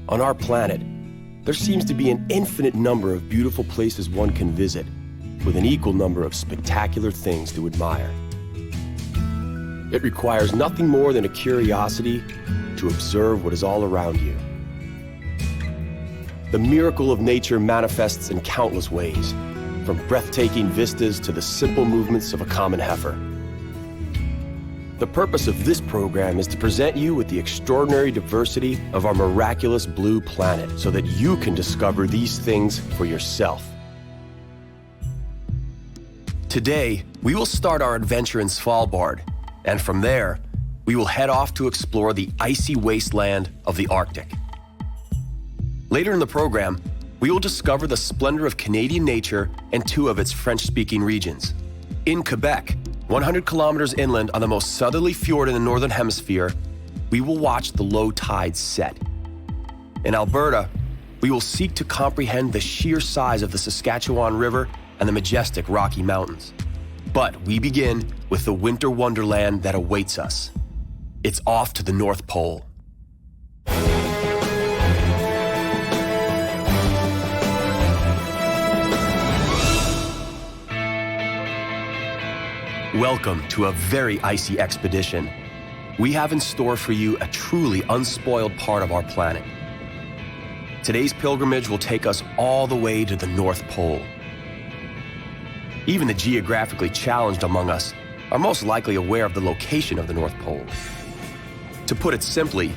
On our planet, there seems to be an infinite number of beautiful places one can visit, with an equal number of spectacular things to admire. It requires nothing more than a curiosity to observe what is all around you. The miracle of nature manifests in countless ways, from breathtaking vistas to the simple movements of a common heifer. The purpose of this program is to present you with the extraordinary diversity of our miraculous blue planet so that you can discover these things for yourself. Today, we will start our adventure in Svalbard, and from there, we will head off to explore the icy wasteland of the Arctic. Later in the program, we will discover the splendor of Canadian nature and two of its French-speaking regions. In Quebec, 100 kilometers inland on the most southerly fjord in the northern hemisphere, we will watch the low tides set. In Alberta, we will seek to comprehend the sheer size of the Saskatchewan River and the majestic Rocky Mountains. But we begin with the winter wonderland that awaits us. It's off to the North Pole. Welcome to a very icy expedition. We have in store for you a truly unspoiled part of our planet. Today's pilgrimage will take us all the way to the North Pole. Even the geographically challenged among us are most likely aware of the location of the North Pole. To put it simply,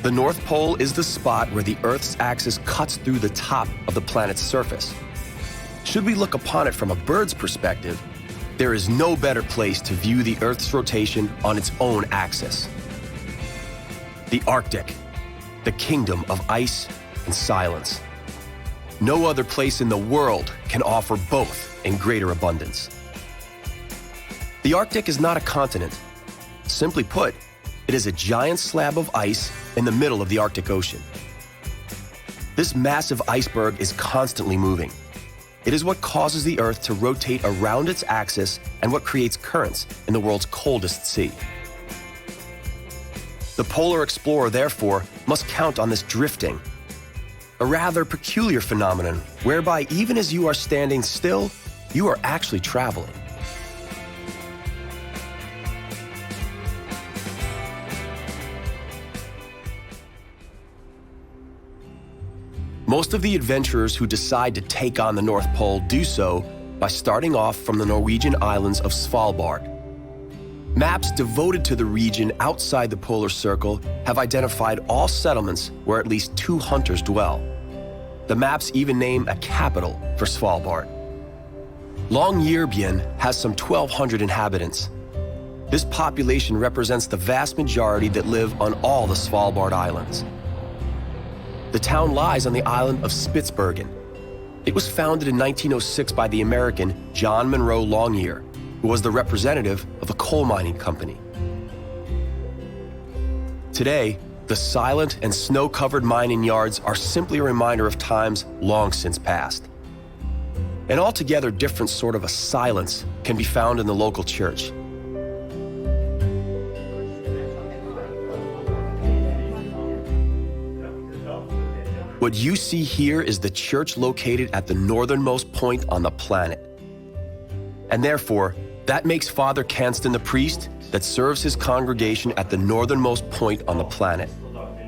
the North Pole is the spot where the Earth's axis cuts through the top of the planet's surface. Should we look upon it from a bird's perspective, there is no better place to view the Earth's rotation on its own axis. The Arctic, the kingdom of ice and silence. No other place in the world can offer both in greater abundance. The Arctic is not a continent. Simply put, it is a giant slab of ice in the middle of the Arctic Ocean. This massive iceberg is constantly moving. It is what causes the Earth to rotate around its axis and what creates currents in the world's coldest sea. The polar explorer, therefore, must count on this drifting, a rather peculiar phenomenon whereby even as you are standing still, you are actually traveling. Most of the adventurers who decide to take on the North Pole do so by starting off from the Norwegian islands of Svalbard. Maps devoted to the region outside the polar circle have identified all settlements where at least 2 hunters dwell. The maps even name a capital for Svalbard. Longyearbyen has some 1,200 inhabitants. This population represents the vast majority that live on all the Svalbard Islands. The town lies on the island of Spitsbergen. It was founded in 1906 by the American John Monroe Longyear, who was the representative of a coal mining company. Today, the silent and snow-covered mining yards are simply a reminder of times long since past. An altogether different sort of a silence can be found in the local church. What you see here is the church located at the northernmost point on the planet. And therefore, that makes Father Canston the priest that serves his congregation at the northernmost point on the planet.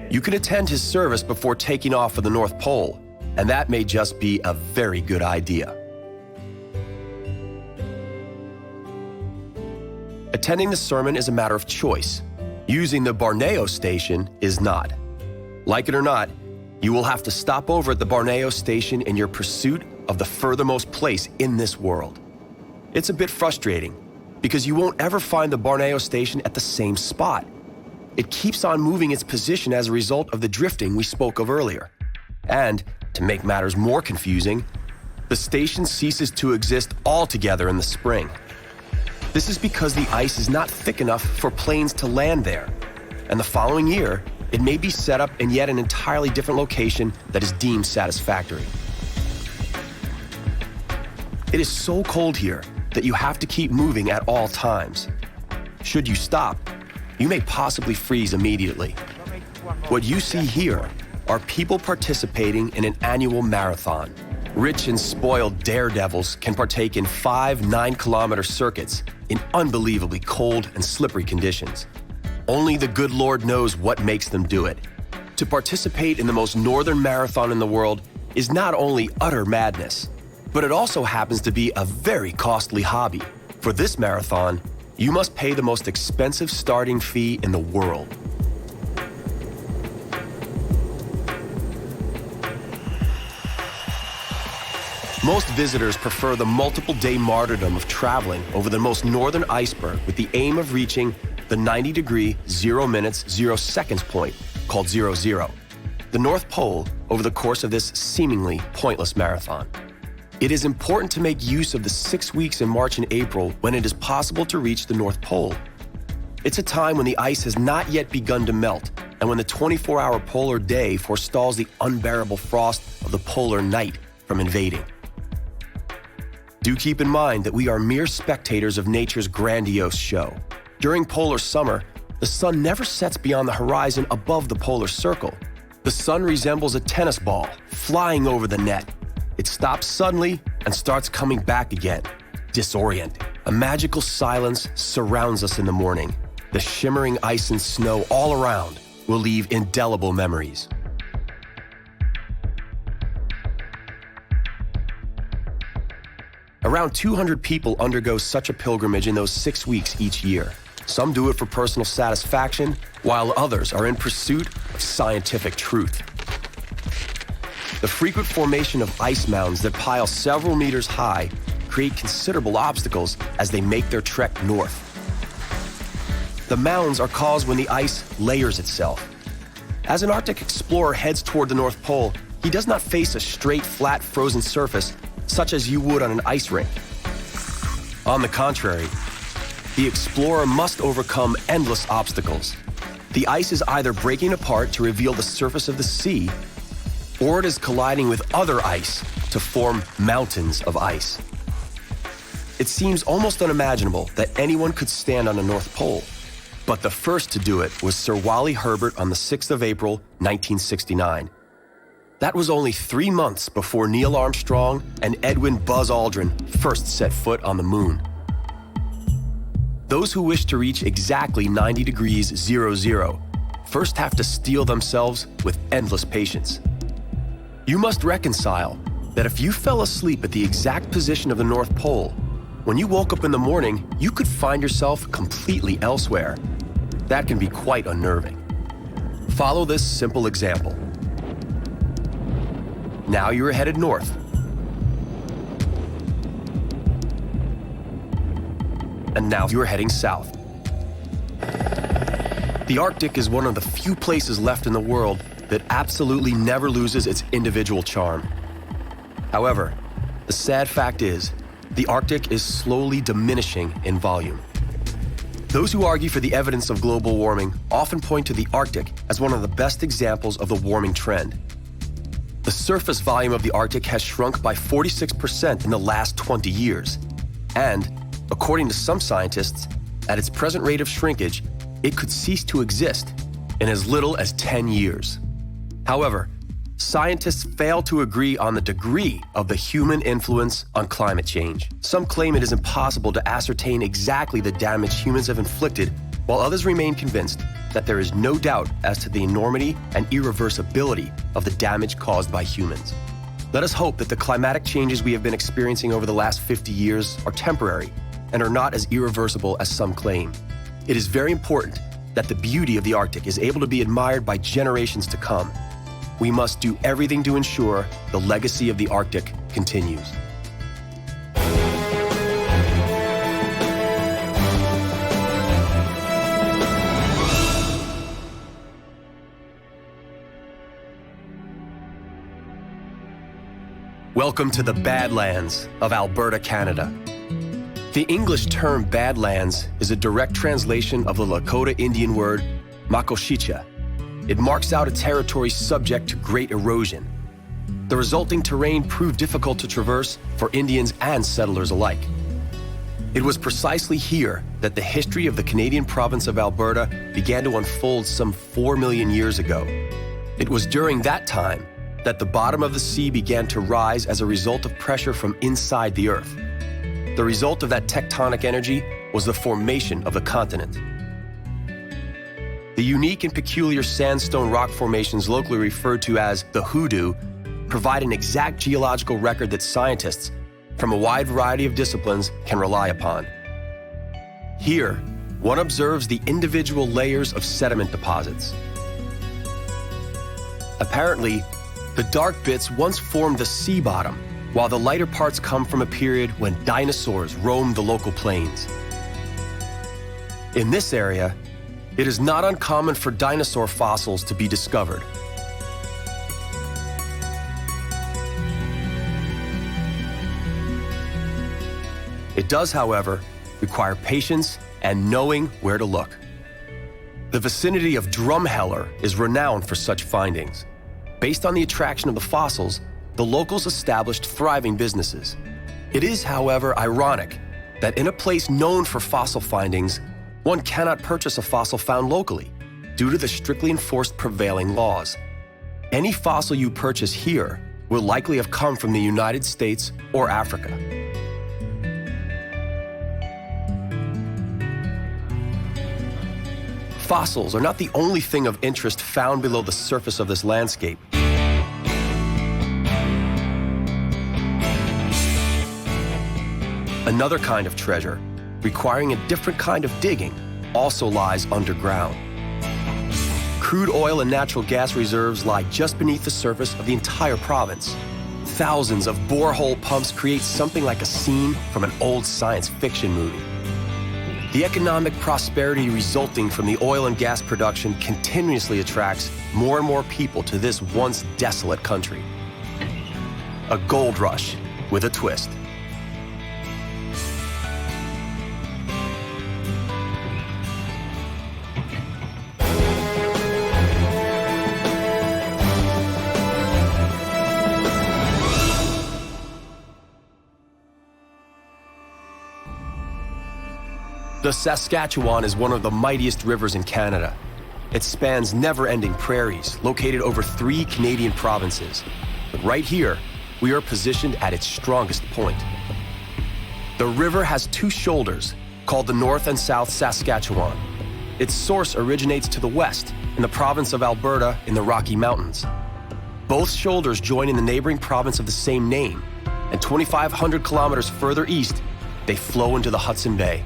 You can attend his service before taking off for the North Pole, and that may just be a very good idea. Attending the sermon is a matter of choice. Using the Borneo station is not. Like it or not, you will have to stop over at the Borneo station in your pursuit of the furthermost place in this world. It's a bit frustrating because you won't ever find the Borneo station at the same spot. It keeps on moving its position as a result of the drifting we spoke of earlier. And, to make matters more confusing, the station ceases to exist altogether in the spring. This is because the ice is not thick enough for planes to land there, and the following year, it may be set up in yet an entirely different location that is deemed satisfactory. It is so cold here that you have to keep moving at all times. Should you stop, you may possibly freeze immediately. What you see here are people participating in an annual marathon. Rich and spoiled daredevils can partake in 5 9-kilometer circuits in unbelievably cold and slippery conditions. Only the good Lord knows what makes them do it. To participate in the most northern marathon in the world is not only utter madness, but it also happens to be a very costly hobby. For this marathon, you must pay the most expensive starting fee in the world. Most visitors prefer the multiple-day martyrdom of traveling over the most northern iceberg with the aim of reaching the 90-degree 0 minutes 0 seconds point called 00, the North Pole, over the course of this seemingly pointless marathon. It is important to make use of the 6 weeks in March and April when it is possible to reach the North Pole. It's a time when the ice has not yet begun to melt and when the 24-hour polar day forestalls the unbearable frost of the polar night from invading. Do keep in mind that we are mere spectators of nature's grandiose show. During polar summer, the sun never sets beyond the horizon above the polar circle. The sun resembles a tennis ball flying over the net. It stops suddenly and starts coming back again, disoriented. A magical silence surrounds us in the morning. The shimmering ice and snow all around will leave indelible memories. Around 200 people undergo such a pilgrimage in those 6 weeks each year. Some do it for personal satisfaction, while others are in pursuit of scientific truth. The frequent formation of ice mounds that pile several meters high create considerable obstacles as they make their trek north. The mounds are caused when the ice layers itself. As an Arctic explorer heads toward the North Pole, he does not face a straight, flat, frozen surface such as you would on an ice rink. On the contrary, the explorer must overcome endless obstacles. The ice is either breaking apart to reveal the surface of the sea, or it is colliding with other ice to form mountains of ice. It seems almost unimaginable that anyone could stand on the North Pole, but the first to do it was Sir Wally Herbert on the 6th of April, 1969. That was only 3 months before Neil Armstrong and Edwin Buzz Aldrin first set foot on the moon. Those who wish to reach exactly 90 degrees 00 first have to steel themselves with endless patience. You must reconcile that if you fell asleep at the exact position of the North Pole, when you woke up in the morning, you could find yourself completely elsewhere. That can be quite unnerving. Follow this simple example. Now you are headed north. And now you are heading south. The Arctic is one of the few places left in the world that absolutely never loses its individual charm. However, the sad fact is, the Arctic is slowly diminishing in volume. Those who argue for the evidence of global warming often point to the Arctic as one of the best examples of the warming trend. The surface volume of the Arctic has shrunk by 46% in the last 20 years. And, according to some scientists, at its present rate of shrinkage, it could cease to exist in as little as 10 years. However, scientists fail to agree on the degree of the human influence on climate change. Some claim it is impossible to ascertain exactly the damage humans have inflicted, while others remain convinced that there is no doubt as to the enormity and irreversibility of the damage caused by humans. Let us hope that the climatic changes we have been experiencing over the last 50 years are temporary and are not as irreversible as some claim. It is very important that the beauty of the Arctic is able to be admired by generations to come. We must do everything to ensure the legacy of the Arctic continues. Welcome to the Badlands of Alberta, Canada. The English term Badlands is a direct translation of the Lakota Indian word Makoshicha. It marks out a territory subject to great erosion. The resulting terrain proved difficult to traverse for Indians and settlers alike. It was precisely here that the history of the Canadian province of Alberta began to unfold some 4 million years ago. It was during that time that the bottom of the sea began to rise as a result of pressure from inside the Earth. The result of that tectonic energy was the formation of the continent. The unique and peculiar sandstone rock formations locally referred to as the hoodoo provide an exact geological record that scientists from a wide variety of disciplines can rely upon. Here, one observes the individual layers of sediment deposits. Apparently, the dark bits once formed the sea bottom, while the lighter parts come from a period when dinosaurs roamed the local plains. In this area, it is not uncommon for dinosaur fossils to be discovered. It does, however, require patience and knowing where to look. The vicinity of Drumheller is renowned for such findings. Based on the attraction of the fossils, the locals established thriving businesses. It is, however, ironic that in a place known for fossil findings, one cannot purchase a fossil found locally due to the strictly enforced prevailing laws. Any fossil you purchase here will likely have come from the United States or Africa. Fossils are not the only thing of interest found below the surface of this landscape. Another kind of treasure, requiring a different kind of digging, also lies underground. Crude oil and natural gas reserves lie just beneath the surface of the entire province. Thousands of borehole pumps create something like a scene from an old science fiction movie. The economic prosperity resulting from the oil and gas production continuously attracts more and more people to this once desolate country. A gold rush with a twist. The Saskatchewan is one of the mightiest rivers in Canada. It spans never-ending prairies located over 3 Canadian provinces. But right here, we are positioned at its strongest point. The river has 2 shoulders, called the North and South Saskatchewan. Its source originates to the west, in the province of Alberta in the Rocky Mountains. Both shoulders join in the neighboring province of the same name, and 2,500 kilometers further east, they flow into the Hudson Bay.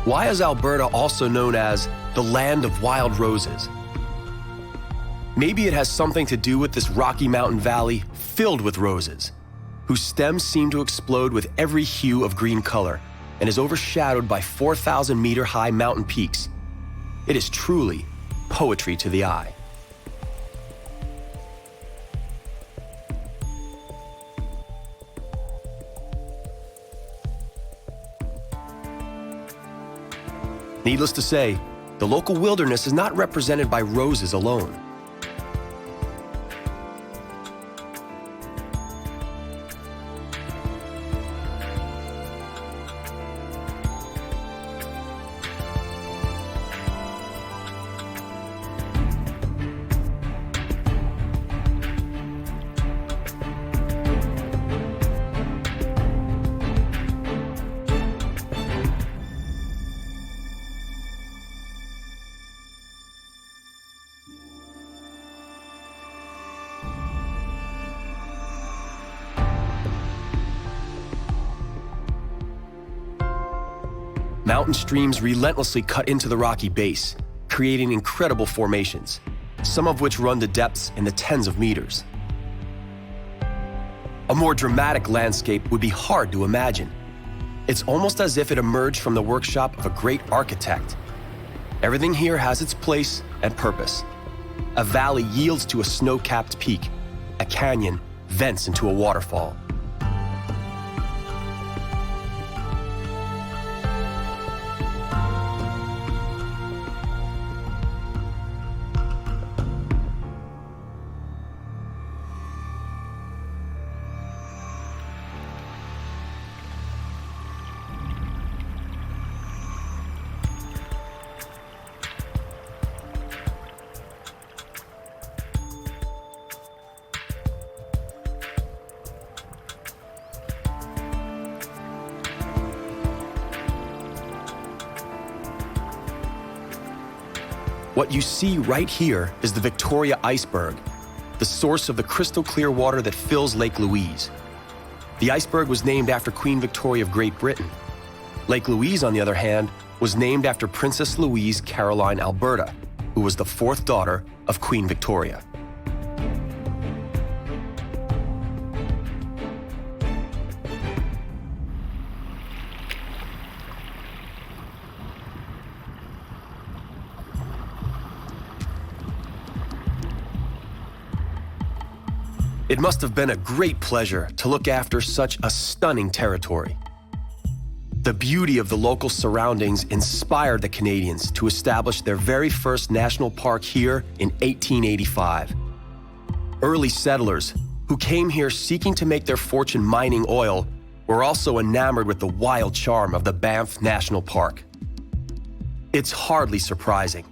Why is Alberta also known as the land of wild roses? Maybe it has something to do with this Rocky Mountain valley filled with roses, whose stems seem to explode with every hue of green color and is overshadowed by 4,000-meter-high mountain peaks. It is truly poetry to the eye. Needless to say, the local wilderness is not represented by roses alone. Mountain streams relentlessly cut into the rocky base, creating incredible formations, some of which run to depths in the tens of meters. A more dramatic landscape would be hard to imagine. It's almost as if it emerged from the workshop of a great architect. Everything here has its place and purpose. A valley yields to a snow-capped peak. A canyon vents into a waterfall. What you see right here is the Victoria Iceberg, the source of the crystal clear water that fills Lake Louise. The iceberg was named after Queen Victoria of Great Britain. Lake Louise, on the other hand, was named after Princess Louise Caroline Alberta, who was the fourth daughter of Queen Victoria. It must have been a great pleasure to look after such a stunning territory. The beauty of the local surroundings inspired the Canadians to establish their very first national park here in 1885. Early settlers, who came here seeking to make their fortune mining oil, were also enamored with the wild charm of the Banff National Park. It's hardly surprising.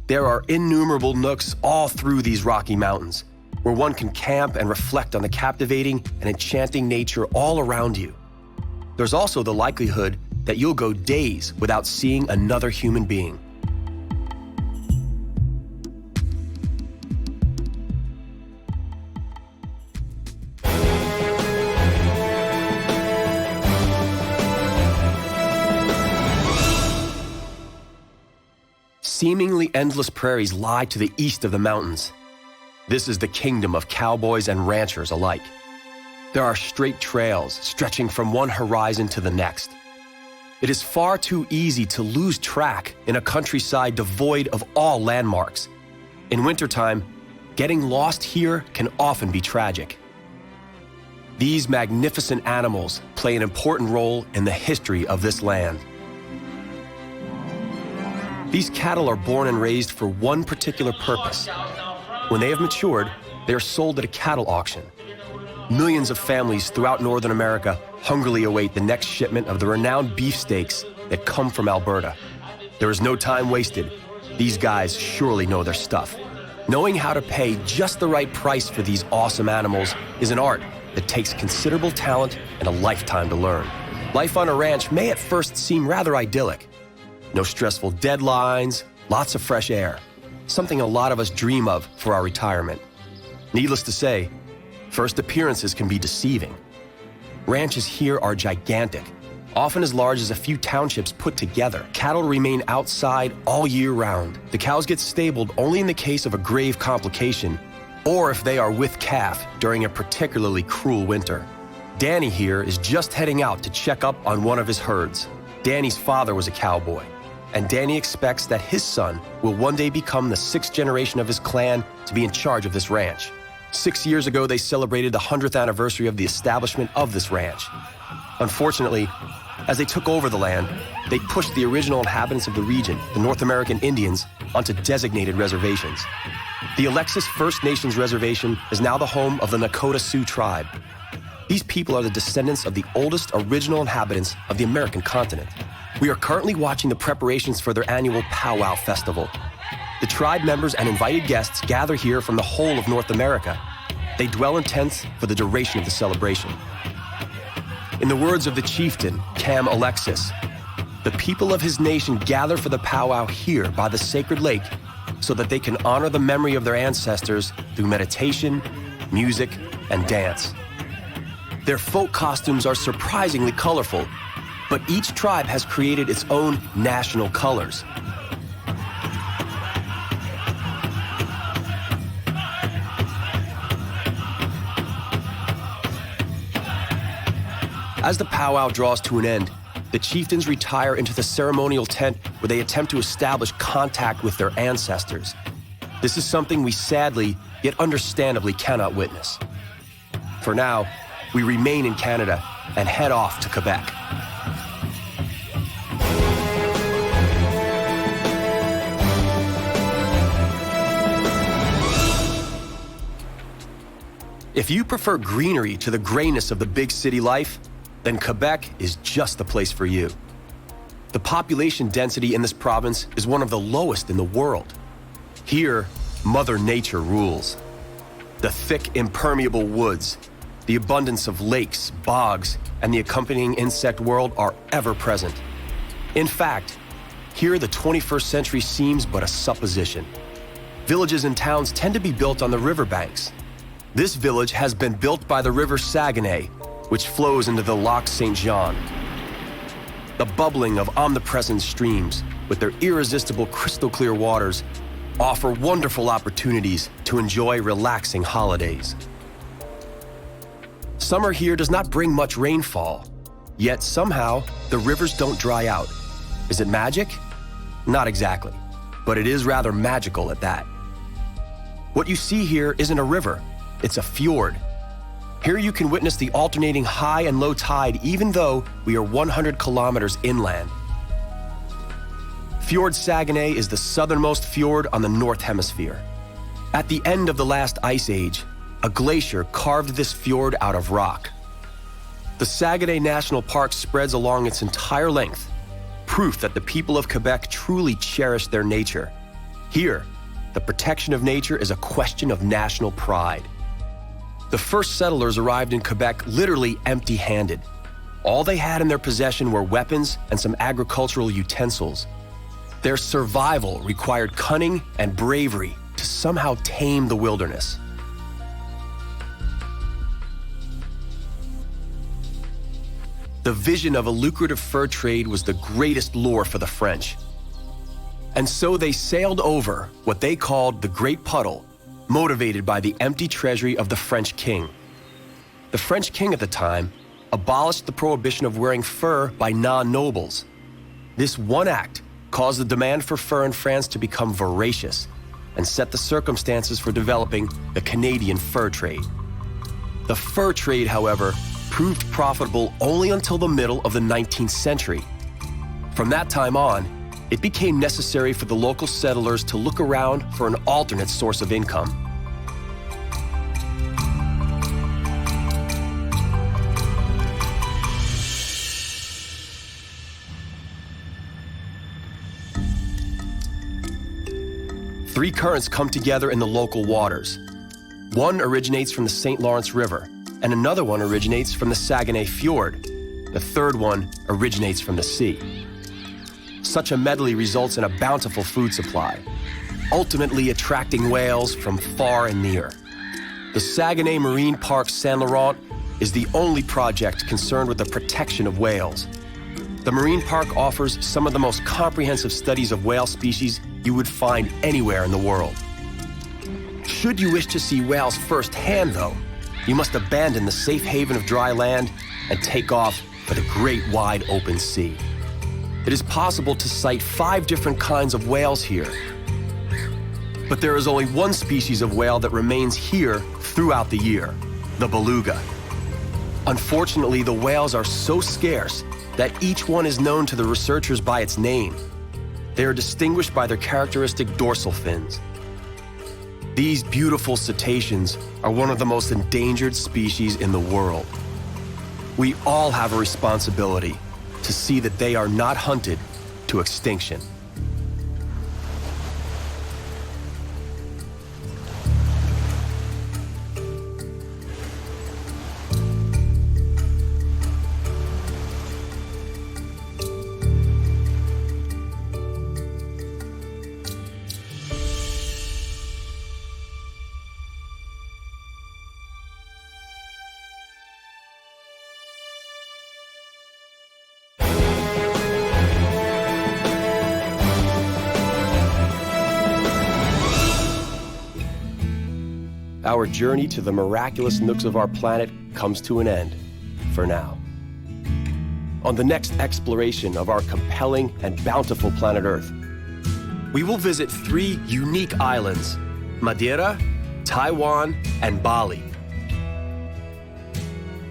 There are innumerable nooks all through these Rocky Mountains, where one can camp and reflect on the captivating and enchanting nature all around you. There's also the likelihood that you'll go days without seeing another human being. Seemingly endless prairies lie to the east of the mountains. This is the kingdom of cowboys and ranchers alike. There are straight trails stretching from one horizon to the next. It is far too easy to lose track in a countryside devoid of all landmarks. In wintertime, getting lost here can often be tragic. These magnificent animals play an important role in the history of this land. These cattle are born and raised for one particular purpose. When they have matured, they are sold at a cattle auction. Millions of families throughout Northern America hungrily await the next shipment of the renowned beefsteaks that come from Alberta. There is no time wasted. These guys surely know their stuff. Knowing how to pay just the right price for these awesome animals is an art that takes considerable talent and a lifetime to learn. Life on a ranch may at first seem rather idyllic. No stressful deadlines, lots of fresh air. Something a lot of us dream of for our retirement. Needless to say, first appearances can be deceiving. Ranches here are gigantic, often as large as a few townships put together. Cattle remain outside all year round. The cows get stabled only in the case of a grave complication, or if they are with calf during a particularly cruel winter. Danny here is just heading out to check up on one of his herds. Danny's father was a cowboy, and Danny expects that his son will one day become the sixth generation of his clan to be in charge of this ranch. 6 years ago, they celebrated the 100th anniversary of the establishment of this ranch. Unfortunately, as they took over the land, they pushed the original inhabitants of the region, the North American Indians, onto designated reservations. The Alexis First Nations Reservation is now the home of the Nakota Sioux tribe. These people are the descendants of the oldest original inhabitants of the American continent. We are currently watching the preparations for their annual powwow festival. The tribe members and invited guests gather here from the whole of North America. They dwell in tents for the duration of the celebration. In the words of the chieftain, Cam Alexis, the people of his nation gather for the powwow here by the sacred lake so that they can honor the memory of their ancestors through meditation, music, and dance. Their folk costumes are surprisingly colorful, but each tribe has created its own national colors. As the powwow draws to an end, the chieftains retire into the ceremonial tent where they attempt to establish contact with their ancestors. This is something we sadly, yet understandably cannot witness. For now, we remain in Canada and head off to Quebec. If you prefer greenery to the grayness of the big city life, then Quebec is just the place for you. The population density in this province is one of the lowest in the world. Here, Mother Nature rules. The thick, impermeable woods, the abundance of lakes, bogs, and the accompanying insect world are ever present. In fact, Here, the 21st century seems but a supposition. Villages and towns tend to be built on the riverbanks. This village has been built by the river Saguenay, which flows into the Lac Saint-Jean. The bubbling of omnipresent streams, with their irresistible crystal-clear waters, offer wonderful opportunities to enjoy relaxing holidays. Summer here does not bring much rainfall, yet somehow the rivers don't dry out. Is it magic? Not exactly, but it is rather magical at that. What you see here isn't a river, it's a fjord. Here you can witness the alternating high and low tide even though we are 100 kilometers inland. Fjord Saguenay is the southernmost fjord on the North Hemisphere. At the end of the last ice age, a glacier carved this fjord out of rock. The Saguenay National Park spreads along its entire length, proof that the people of Quebec truly cherish their nature. Here, the protection of nature is a question of national pride. The first settlers arrived in Quebec literally empty-handed. All they had in their possession were weapons and some agricultural utensils. Their survival required cunning and bravery to somehow tame the wilderness. The vision of a lucrative fur trade was the greatest lure for the French. And so they sailed over what they called the Great Puddle, motivated by the empty treasury of the French king. The French king at the time abolished the prohibition of wearing fur by non-nobles. This one act caused the demand for fur in France to become voracious and set the circumstances for developing the Canadian fur trade. The fur trade, however, proved profitable only until the middle of the 19th century. From that time on, it became necessary for the local settlers to look around for an alternate source of income. Three currents come together in the local waters. One originates from the St. Lawrence River, and another one originates from the Saguenay Fjord. The third one originates from the sea. Such a medley results in a bountiful food supply, ultimately attracting whales from far and near. The Saguenay Marine Park Saint Laurent is the only project concerned with the protection of whales. The marine park offers some of the most comprehensive studies of whale species you would find anywhere in the world. Should you wish to see whales firsthand, though, you must abandon the safe haven of dry land and take off for the great wide open sea. It is possible to sight 5 different kinds of whales here. But there is only one species of whale that remains here throughout the year, the beluga. Unfortunately, the whales are so scarce that each one is known to the researchers by its name. They are distinguished by their characteristic dorsal fins. These beautiful cetaceans are one of the most endangered species in the world. We all have a responsibility to see that they are not hunted to extinction. Our journey to the miraculous nooks of our planet comes to an end, for now. On the next exploration of our compelling and bountiful planet Earth, we will visit 3 unique islands, Madeira, Taiwan, and Bali.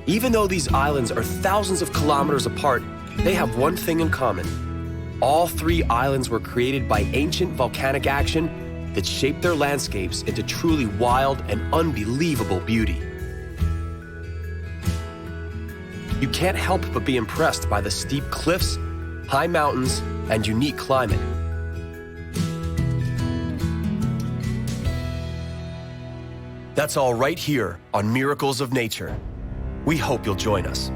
Even though these islands are thousands of kilometers apart, they have one thing in common. All 3 islands were created by ancient volcanic action that shaped their landscapes into truly wild and unbelievable beauty. You can't help but be impressed by the steep cliffs, high mountains, and unique climate. That's all right here on Miracles of Nature. We hope you'll join us.